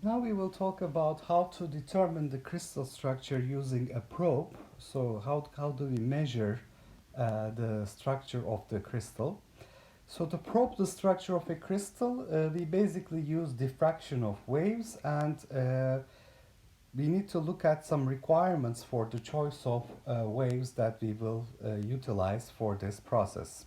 Now we will talk about how to determine the crystal structure using a probe. So how do we measure the structure of the crystal? So to probe the structure of a crystal, we basically use diffraction of waves, and we need to look at some requirements for the choice of waves that we will utilize for this process.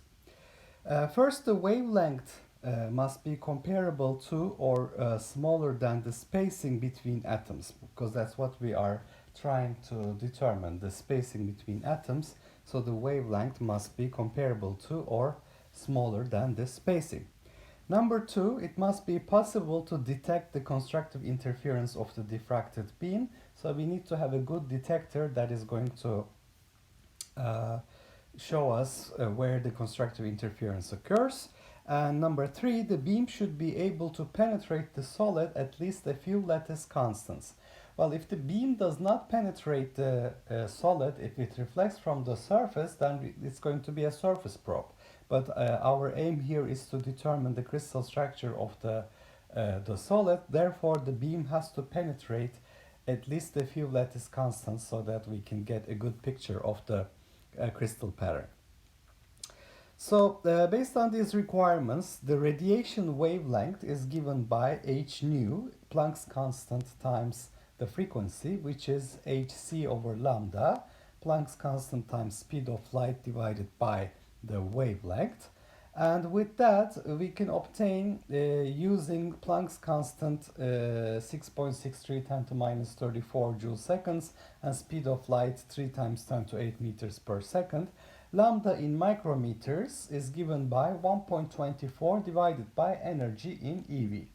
First, the wavelength must be comparable to or smaller than the spacing between atoms, because that's what we are trying to determine, the spacing between atoms. So the wavelength must be comparable to or smaller than the spacing. Number two, it must be possible to detect the constructive interference of the diffracted beam. So we need to have a good detector that is going to show us where the constructive interference occurs. And number three, the beam should be able to penetrate the solid at least a few lattice constants. Well, if the beam does not penetrate the solid, if it reflects from the surface, then it's going to be a surface probe. But our aim here is to determine the crystal structure of the solid. Therefore, the beam has to penetrate at least a few lattice constants so that we can get a good picture of the crystal pattern. So, based on these requirements, the radiation wavelength is given by h nu, Planck's constant, times the frequency, which is hc over lambda, Planck's constant times speed of light divided by the wavelength. And with that, we can obtain, using Planck's constant, 6.63 10 to minus 34 joule seconds, and speed of light 3 times 10 to 8 meters per second. Lambda in micrometers is given by 1.24 divided by energy in eV.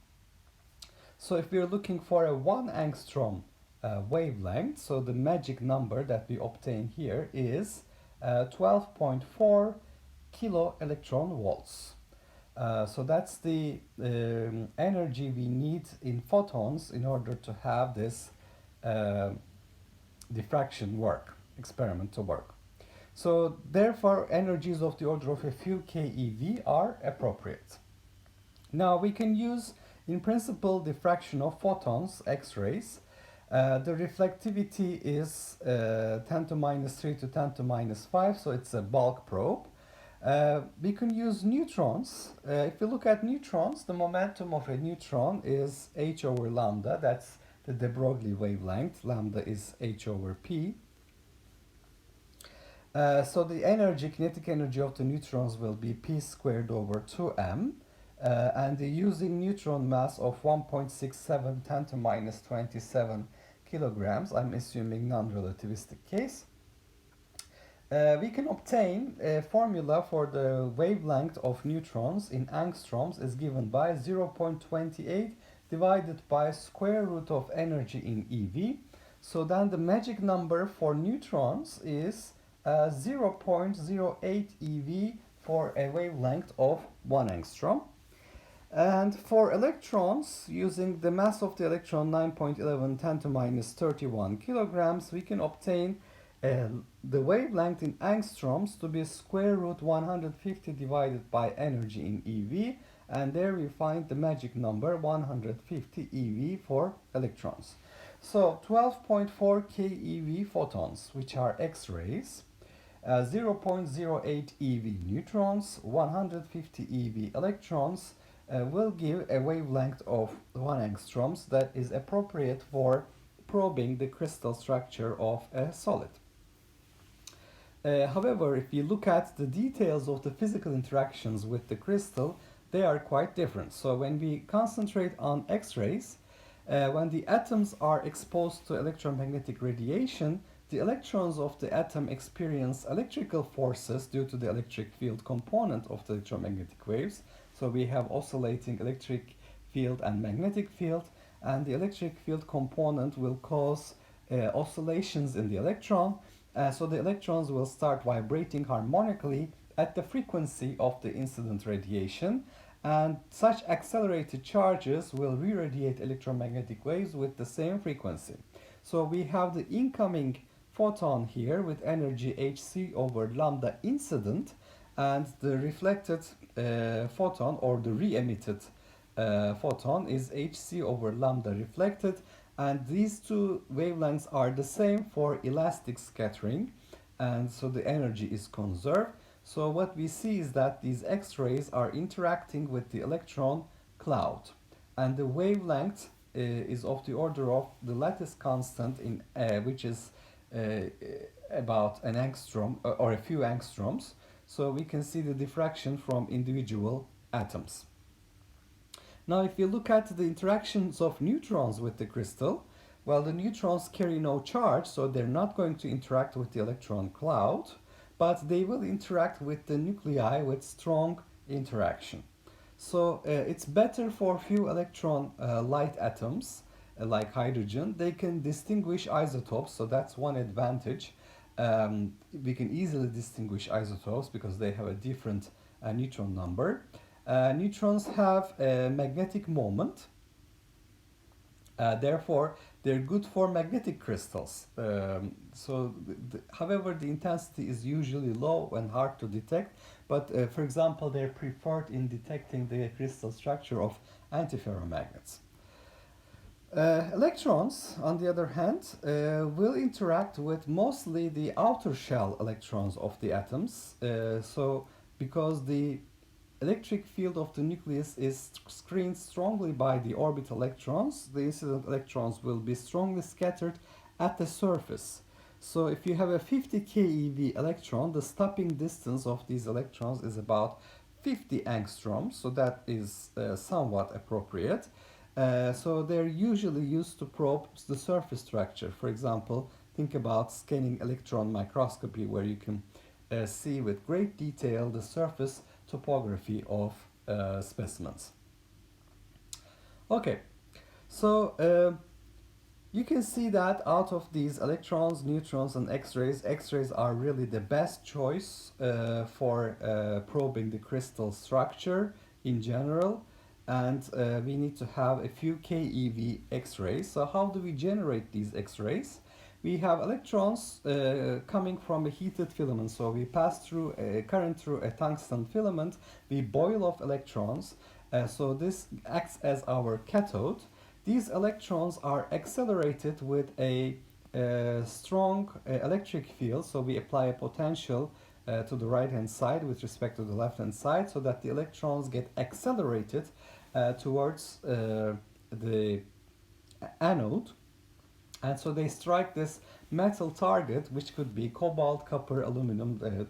So if we're looking for a 1 angstrom wavelength, so the magic number that we obtain here is 12.4 kilo electron volts. So that's the energy we need in photons in order to have this diffraction work, experiment to work. So therefore, energies of the order of a few keV are appropriate. Now we can use, in principle, diffraction of photons, X-rays. The reflectivity is 10 to minus 3 to 10 to minus 5, so it's a bulk probe. We can use neutrons. If you look at neutrons, the momentum of a neutron is h over lambda. That's the de Broglie wavelength. Lambda is h over p. So the energy, kinetic energy of the neutrons will be p squared over 2m. And using neutron mass of 1.67 10 to minus 27 kilograms, I'm assuming non-relativistic case, we can obtain a formula for the wavelength of neutrons in angstroms is given by 0.28 divided by square root of energy in eV. So then the magic number for neutrons is 0.08 eV for a wavelength of 1 angstrom. And for electrons, using the mass of the electron 9.11 10 to minus 31 kilograms, we can obtain the wavelength in angstroms to be square root 150 divided by energy in eV, and there we find the magic number 150 eV for electrons. So 12.4 keV photons, which are X-rays, 0.08 eV neutrons, 150 eV electrons, will give a wavelength of 1 angstroms that is appropriate for probing the crystal structure of a solid. However, if you look at the details of the physical interactions with the crystal, they are quite different. So when we concentrate on X-rays, when the atoms are exposed to electromagnetic radiation, the electrons of the atom experience electrical forces due to the electric field component of the electromagnetic waves. So we have oscillating electric field and magnetic field, and the electric field component will cause oscillations in the electron. So the electrons will start vibrating harmonically at the frequency of the incident radiation, and such accelerated charges will re-radiate electromagnetic waves with the same frequency. So we have the incoming photon here with energy hc over lambda incident, and the reflected photon or the re-emitted photon is hc over lambda reflected, and these two wavelengths are the same for elastic scattering, and so the energy is conserved. So what we see is that these X-rays are interacting with the electron cloud, and the wavelength is of the order of the lattice constant, in which is about an angstrom or a few angstroms. So we can see the diffraction from individual atoms. Now, if you look at the interactions of neutrons with the crystal, well, the neutrons carry no charge, so they're not going to interact with the electron cloud, but they will interact with the nuclei with strong interaction. So it's better for few electron light atoms like hydrogen. They can distinguish isotopes, so that's one advantage. We can easily distinguish isotopes because they have a different neutron number. Neutrons have a magnetic moment, therefore they're good for magnetic crystals. However, the intensity is usually low and hard to detect, but for example, they're preferred in detecting the crystal structure of antiferromagnets. Electrons, on the other hand, will interact with mostly the outer shell electrons of the atoms. Because the electric field of the nucleus is screened strongly by the orbital electrons, the incident electrons will be strongly scattered at the surface. So if you have a 50 keV electron, the stopping distance of these electrons is about 50 angstroms, so that is somewhat appropriate. So they're usually used to probe the surface structure. For example, think about scanning electron microscopy, where you can see with great detail the surface topography of specimens. Okay, so you can see that out of these electrons, neutrons, and X-rays, X-rays are really the best choice for probing the crystal structure in general. And we need to have a few keV X-rays. So how do we generate these X-rays? We have electrons coming from a heated filament. So we pass through a current through a tungsten filament. We boil off electrons. So this acts as our cathode. These electrons are accelerated with a strong electric field. So we apply a potential to the right hand side with respect to the left hand side, so that the electrons get accelerated towards the anode, and so they strike this metal target, which could be cobalt, copper, aluminum,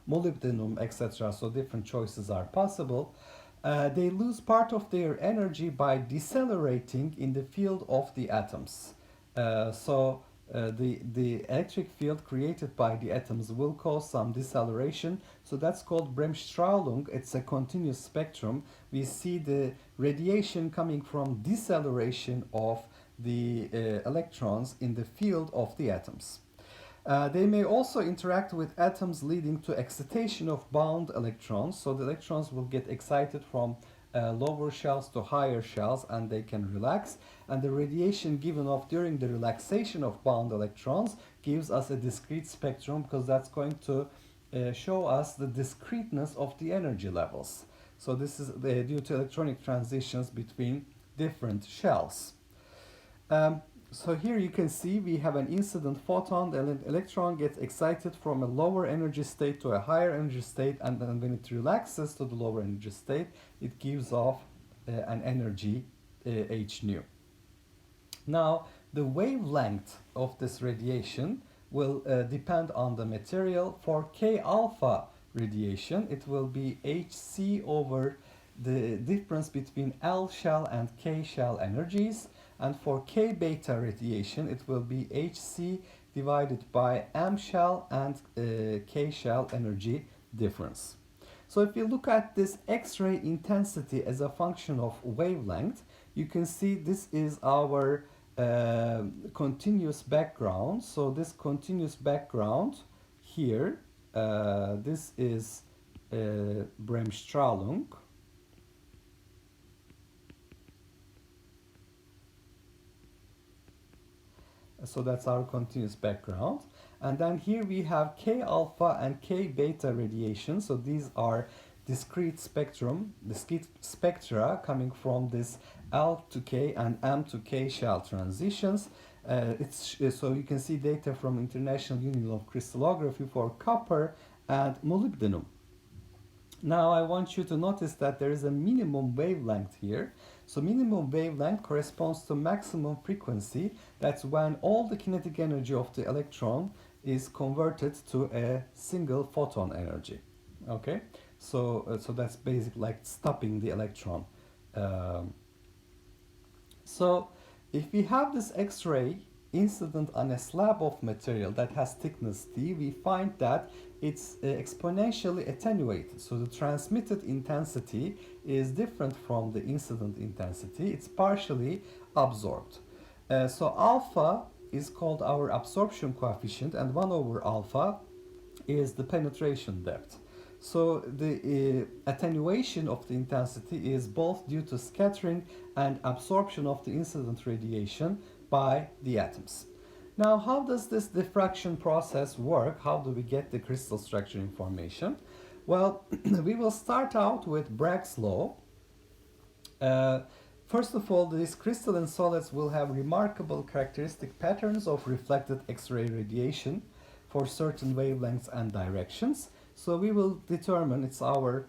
molybdenum, etc. So different choices are possible. They lose part of their energy by decelerating in the field of the atoms. The electric field created by the atoms will cause some deceleration. So that's called Bremsstrahlung. It's a continuous spectrum. We see the radiation coming from deceleration of the electrons in the field of the atoms. They may also interact with atoms, leading to excitation of bound electrons. So the electrons will get excited from lower shells to higher shells, and they can relax. And the radiation given off during the relaxation of bound electrons gives us a discrete spectrum, because that's going to show us the discreteness of the energy levels. So this is due to electronic transitions between different shells. So here you can see we have an incident photon. The electron gets excited from a lower energy state to a higher energy state, and then when it relaxes to the lower energy state, it gives off an energy h nu. Now, the wavelength of this radiation will depend on the material. For K alpha radiation, it will be hc over the difference between L shell and K shell energies. And for K beta radiation, it will be hc divided by M shell and K shell energy difference. So if you look at this X-ray intensity as a function of wavelength, you can see this is our continuous background. So this continuous background here, this is Bremsstrahlung. So that's our continuous background. And then here we have K alpha and K beta radiation. So these are discrete spectra coming from this L to K and M to K shell transitions. So you can see data from International Union of Crystallography for copper and molybdenum. Now I want you to notice that there is a minimum wavelength here. So minimum wavelength corresponds to maximum frequency. That's when all the kinetic energy of the electron is converted to a single photon energy. Okay, so that's basically like stopping the electron. So if we have this X-ray incident on a slab of material that has thickness d, we find that it's exponentially attenuated. So the transmitted intensity is different from the incident intensity. It's partially absorbed. So alpha is called our absorption coefficient, and 1 over alpha is the penetration depth. So the attenuation of the intensity is both due to scattering and absorption of the incident radiation by the atoms. Now, how does this diffraction process work? How do we get the crystal structure information? Well, we will start out with Bragg's law. First of all, these crystalline solids will have remarkable characteristic patterns of reflected X-ray radiation for certain wavelengths and directions. So we will determine, it's our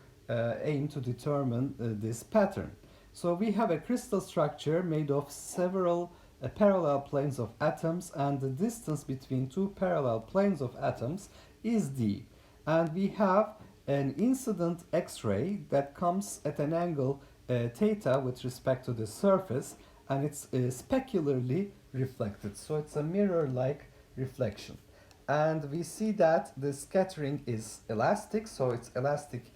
aim to determine this pattern. So we have a crystal structure made of several parallel planes of atoms, and the distance between two parallel planes of atoms is d. And we have an incident X-ray that comes at an angle theta with respect to the surface, and it's specularly reflected. So it's a mirror-like reflection. And we see that the scattering is elastic, so it's elastic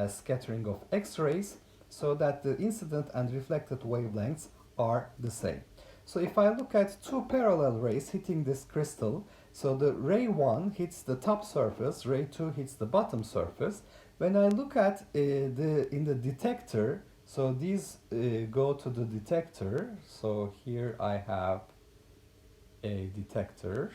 scattering of X-rays, so that the incident and reflected wavelengths are the same. So if I look at two parallel rays hitting this crystal, so the ray 1 hits the top surface, ray 2 hits the bottom surface. When I look at in the detector, so these go to the detector. So here I have a detector.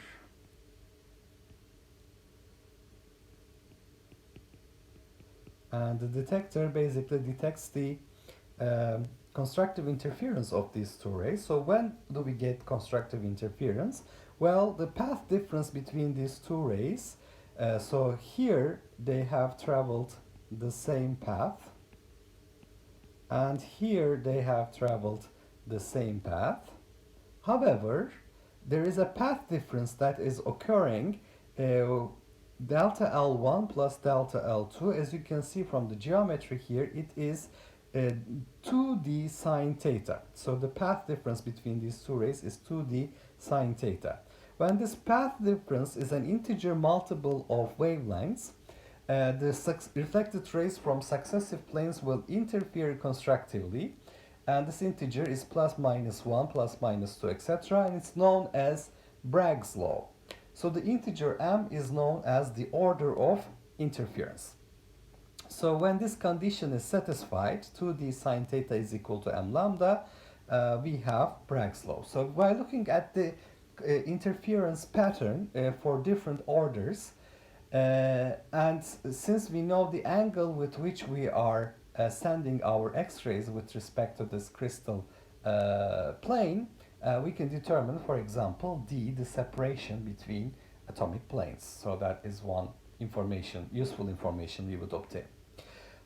And the detector basically detects the constructive interference of these two rays. So when do we get constructive interference? Well, the path difference between these two rays, so here they have traveled the same path, and here they have traveled the same path. However, there is a path difference that is occurring, delta L1 plus delta L2. As you can see from the geometry here, it is 2d sine theta. So the path difference between these two rays is 2d sine theta. When this path difference is an integer multiple of wavelengths, the reflected rays from successive planes will interfere constructively, and this integer is plus minus 1, plus minus 2, etc., and it's known as Bragg's law. So the integer m is known as the order of interference. So when this condition is satisfied, 2d sine theta is equal to m lambda, we have Bragg's law. So by looking at the interference pattern for different orders, and since we know the angle with which we are sending our X-rays with respect to this crystal plane, we can determine, for example, d, the separation between atomic planes. So that is one information, useful information we would obtain.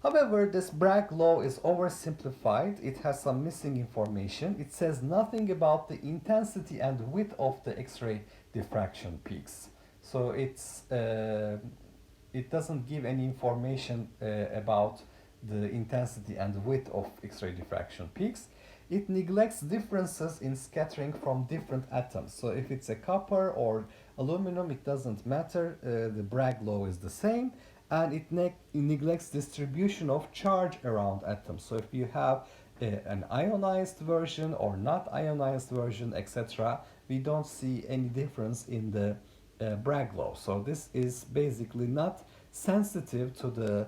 However, this Bragg law is oversimplified. It has some missing information. It says nothing about the intensity and width of the X-ray diffraction peaks. So it doesn't give any information about the intensity and width of X-ray diffraction peaks. It neglects differences in scattering from different atoms. So if it's a copper or aluminum, it doesn't matter. The Bragg law is the same. And it neglects distribution of charge around atoms. So if you have an ionized version or not ionized version, etc., we don't see any difference in the Bragg law. So this is basically not sensitive to the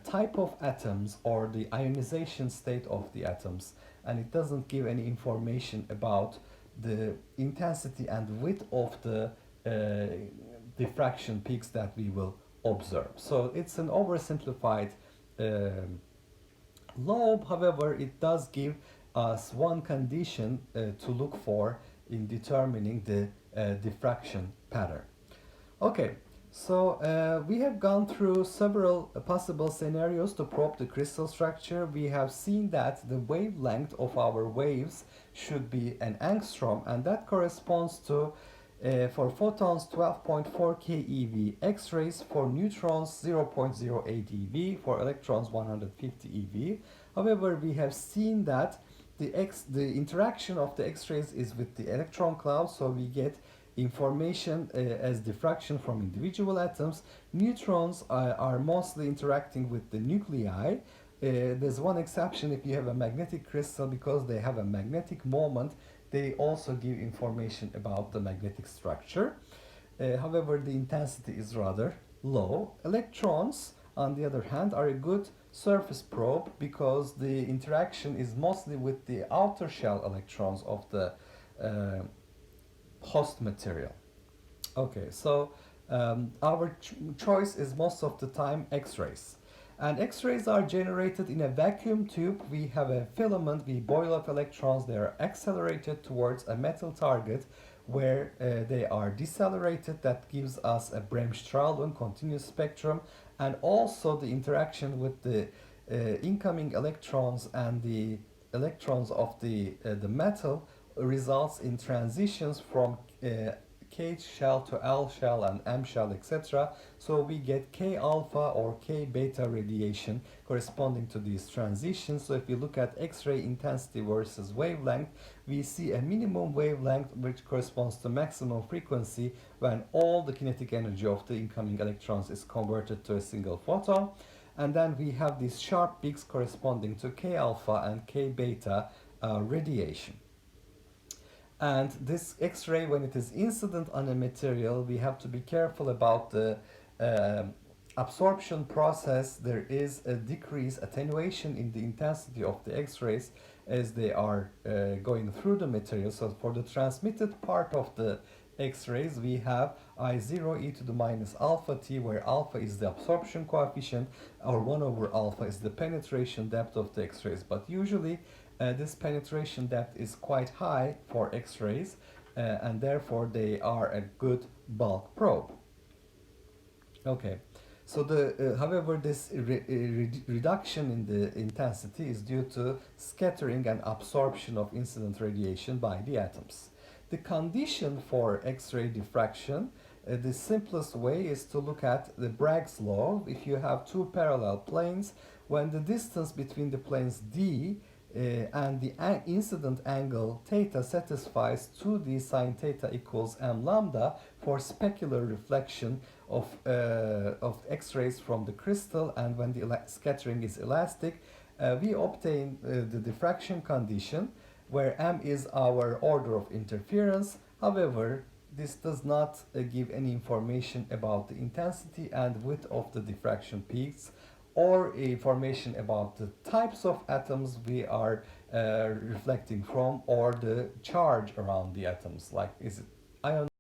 type of atoms or the ionization state of the atoms, and it doesn't give any information about the intensity and width of the diffraction peaks that we will observe. So it's an oversimplified low. However, it does give us one condition to look for in determining the diffraction pattern. Okay, so we have gone through several possible scenarios to probe the crystal structure. We have seen that the wavelength of our waves should be an angstrom, and that corresponds to for photons 12.4 keV, X-rays for neutrons 0.08 eV, for electrons 150 eV. However, we have seen that the interaction of the X-rays is with the electron cloud, so we get information as diffraction from individual atoms. Neutrons are mostly interacting with the nuclei. There's one exception if you have a magnetic crystal, because they have a magnetic moment, they also give information about the magnetic structure. However, the intensity is rather low. Electrons, on the other hand, are a good surface probe because the interaction is mostly with the outer shell electrons of the host material. Okay, so our choice is most of the time X-rays. And X-rays are generated in a vacuum tube. We have a filament, we boil up electrons, they are accelerated towards a metal target where they are decelerated. That gives us a Bremsstrahlung continuous spectrum, and also the interaction with the incoming electrons and the electrons of the metal results in transitions from K shell to L shell and M shell, etc. So we get K alpha or K beta radiation corresponding to these transitions. So if you look at X-ray intensity versus wavelength, we see a minimum wavelength which corresponds to maximum frequency when all the kinetic energy of the incoming electrons is converted to a single photon. And then we have these sharp peaks corresponding to K alpha and K beta radiation. And this X-ray, when it is incident on a material, we have to be careful about the absorption process. There is a decrease, attenuation in the intensity of the X-rays as they are going through the material. So for the transmitted part of the X-rays, we have I0 e to the minus alpha t, where alpha is the absorption coefficient, or 1 over alpha is the penetration depth of the X-rays. But usually this penetration depth is quite high for X-rays, and therefore they are a good bulk probe. Okay, so however, this reduction in the intensity is due to scattering and absorption of incident radiation by the atoms. The condition for X-ray diffraction, the simplest way is to look at the Bragg's law. If you have two parallel planes, when the distance between the planes d and the incident angle theta satisfies 2d sine theta equals m lambda for specular reflection of X-rays from the crystal, and when the scattering is elastic, we obtain the diffraction condition where m is our order of interference. However, this does not give any information about the intensity and width of the diffraction peaks, or information about the types of atoms we are reflecting from, or the charge around the atoms, like is it ion